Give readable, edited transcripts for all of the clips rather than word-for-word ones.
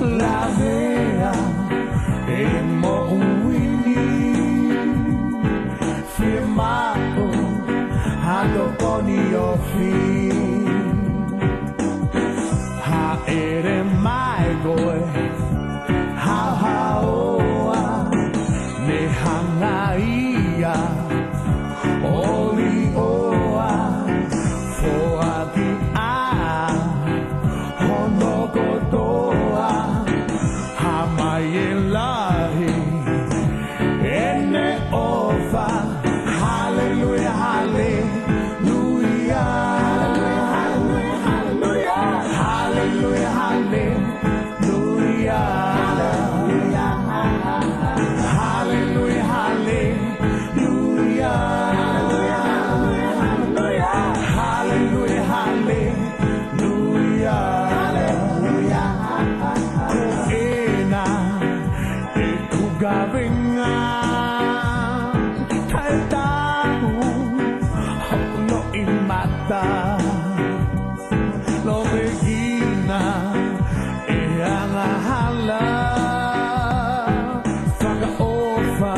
La vea en Mouini, firmato Antonio Fin. Ha ere mai goe, ha oa, ne hangaia, oli oa, foaki a, honokotoa, hamayelahi, ene ofa, hallelujah, hallelujah, hallelujah, hallelujah, hallelujah, hallelujah, hallelujah, hallelujah, hallelujah, ena ekugavenga taetahu no imata lo begina eangahala fanga ofa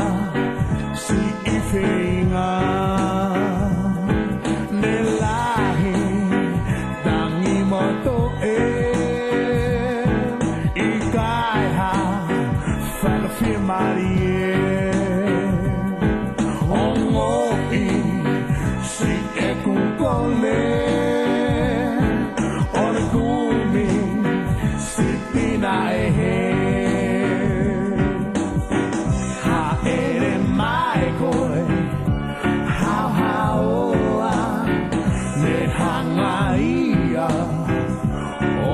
si ifenga nelahi dangi moto ikaiha fanga firmarie ongoi si ekukole olekumi si pina ha ere mai koe ha oa ne hangaia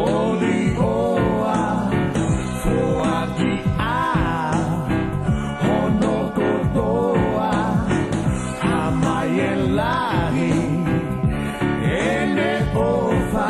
oli oa foaki a honokotoa hamayelahi ene ofa